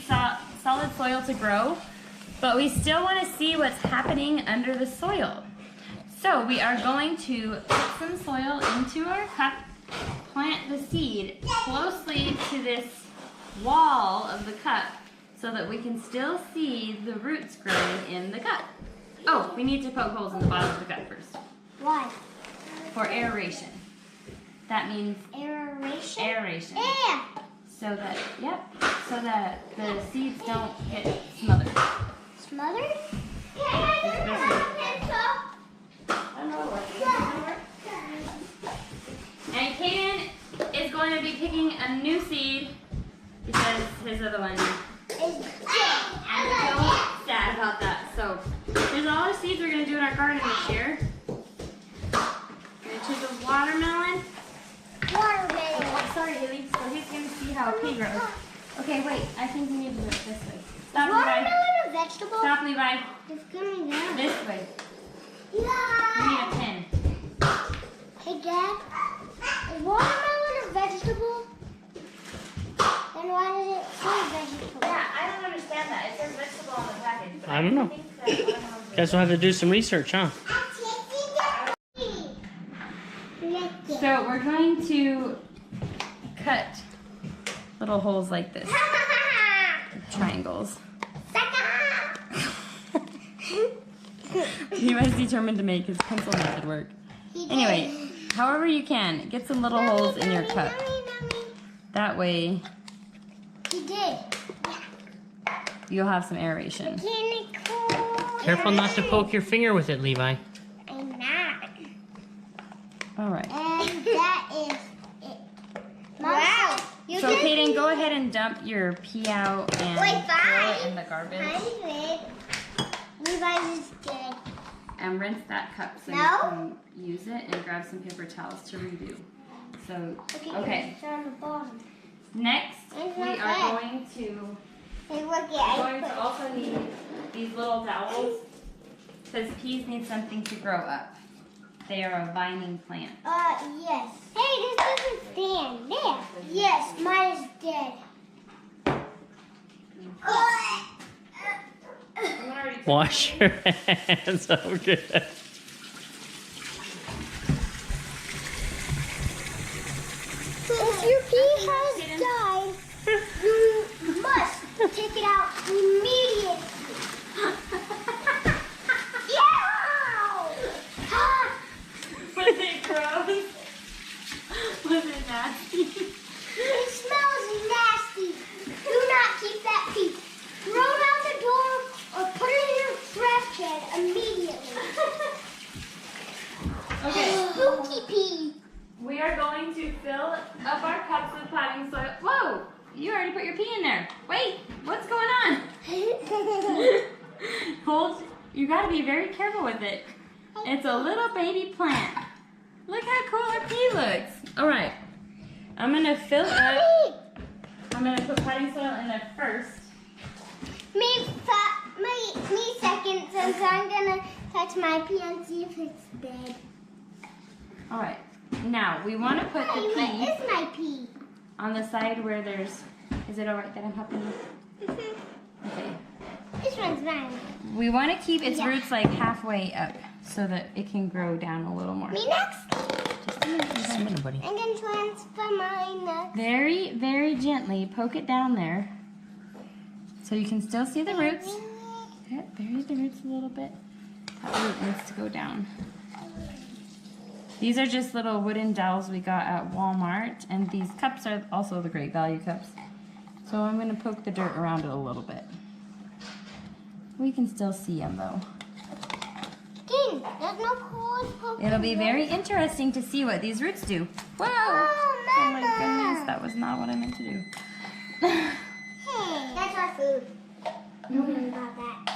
need solid soil to grow, but we still want to see what's happening under the soil. So we are going to put some soil into our cup, plant the seed closely to this wall of the cup so that we can still see the roots growing in the cup. Oh, we need to poke holes in the bottom of the cup first. Why? For aeration. That means aeration. Aeration. Yeah. So that the seeds don't get smothered. Smothered? And Kaden is going to be picking a new seed because his other one is so sad about that. So there's a lot of seeds we're going to do in our garden this year. We're going to choose a watermelon. Watermelon. Oh, sorry, Hailey. So he's going to see how pea grows. Okay, wait. I think we need to do it this way. Stop, watermelon Levi. a vegetable? Stop, Levi. It's coming down. This way. Yeah. We need a pin. Hey, Dad. Is watermelon a vegetable? Then why does it say vegetable? Yeah, I don't understand that. It says vegetable on the package. But I don't know. think that watermelon's Guess we'll have to do some research, huh? So we're going to cut little holes like this, triangles. He was determined to make his pencil method work. Anyway, however you can, get some little holes in your cup. That way, He did. you'll have some aeration. Careful not to poke your finger with it, Levi. I'm not. All right. And that is it. Wow. So Kaden, go ahead and dump your pea out and throw it in the garbage. Levi's is dead. And rinse that cup so No? you can use it and grab some paper towels to redo. So, okay. It's on the bottom. Next, It's we not are bad. going to Hey, look going to also need these little dowels because peas need something to grow up. They are a vining plant. yes. Hey, this doesn't stand. There. Yes, mine is dead. Wash your hands. Oh, good. If your pea has died, you must take it out immediately. Was it gross? Was it nasty? It smells nasty. Do not keep that pea. Throw it out the door or put it in your trash can immediately. Okay. Spooky pea. We are going to fill up our cups with potting soil. Whoa! You already put your pea in there. Wait, what's going on? Hold. You gotta be very careful with it. It's a little baby plant. Look how cool our pea looks. All right. I'm gonna fill up. I'm gonna put potting soil in there first. Me second, since I'm gonna touch my pea and see if it's dead. All right. Now we want to put the Hey, pea what is my pea? on the side where there's. Is it all right that I'm helping you? Okay. This one's mine. We want to keep its Yeah. roots like halfway up so that it can grow down a little more. Me next. Just a minute, Just a minute, buddy. I'm gonna transfer mine next. very, very gently poke it down there so you can still see the roots. Yeah, bury the roots a little bit. That root needs to go down. These are just little wooden dowels we got at Walmart, and these cups are also the Great Value cups. So I'm going to poke the dirt around it a little bit. We can still see them though. King, there's no holes poking. It'll be very interesting to see what these roots do. Whoa! Oh, Oh my Mama. goodness, that was not what I meant to do. Hey, that's our food. Don't worry about that.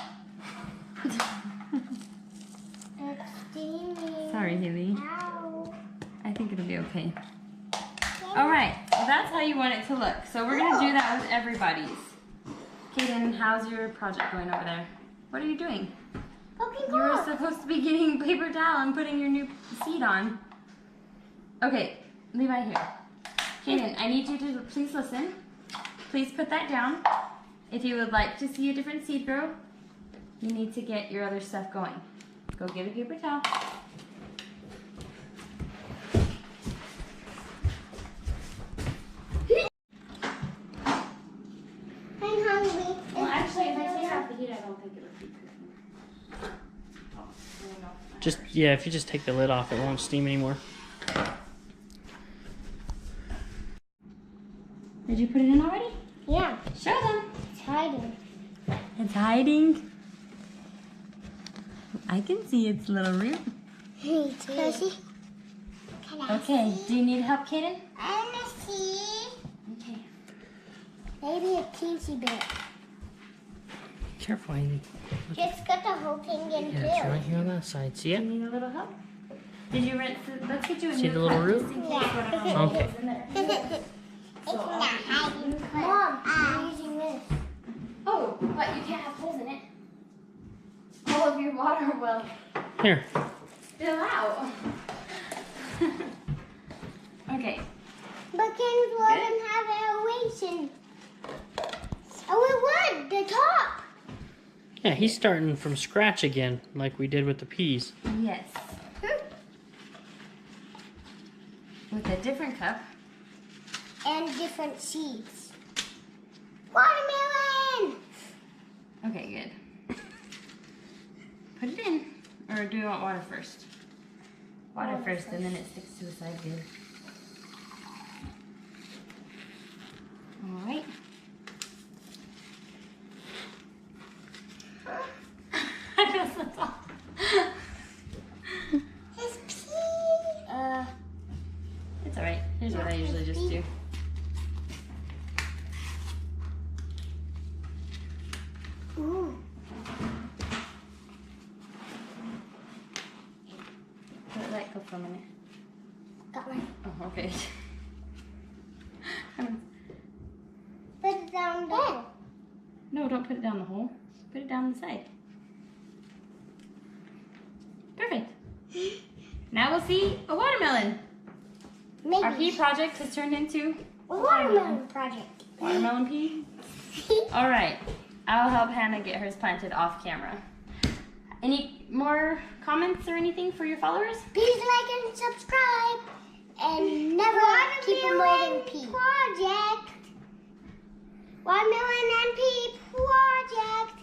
It's steaming. Sorry, Hailey. Ow. I think it'll be okay. All right, well, that's how you want it to look. So we're gonna do that with everybody's. Kaden, how's your project going over there? What are you doing? Poking You were holes. supposed to be getting paper towel and putting your new seed on. Okay, Levi here. Kaden, I need you to please listen. Please put that down. If you would like to see a different seed grow, you need to get your other stuff going. Go get a paper towel. I'm hungry. Well, actually, if I take off the heat, I don't think it would be cooking. Oh, no. Just, yeah, if you just take the lid off, it won't steam anymore. Did you put it in already? Yeah, Show them. it's hiding. It's hiding. I can see its little root. Me too. Can I see? Okay, do you need help, Kaden? I want to see. Okay. Maybe a teensy bit. Careful, Hailey. It's got the whole thing in Yeah, it's right here on that side. See Do it? you need a little help? Did you rinse it? Let's get you a See new the little cup root? just in case Yeah. one of them Okay. gets in there. It's not hiding. Mom, I'm using this. Oh, but you can't have holes in it. All of your water will Here. spill out. Okay. But can we let him have elevation? Oh, it would. The top. Yeah, he's starting from scratch again, like we did with the peas. Yes. With a different cup. And different seeds. Watermelon. Okay, good. Put it in. Or do you want water first? Water first, and then it sticks to the side good. All right. I feel so tall. His pea. It's all right. Here's what I usually just do. Ooh. Let that go for a minute. Got one. Oh, okay. Put it down there. No, don't put it down the hole. Put it down the side. Perfect. Now we'll see a watermelon. Maybe. Our pea project has turned into A watermelon project. watermelon pea. All right. I'll help Hannah get hers planted off camera. Any more comments or anything for your followers? Please like and subscribe. And never keep promoting pea. Project. Watermelon and pea project.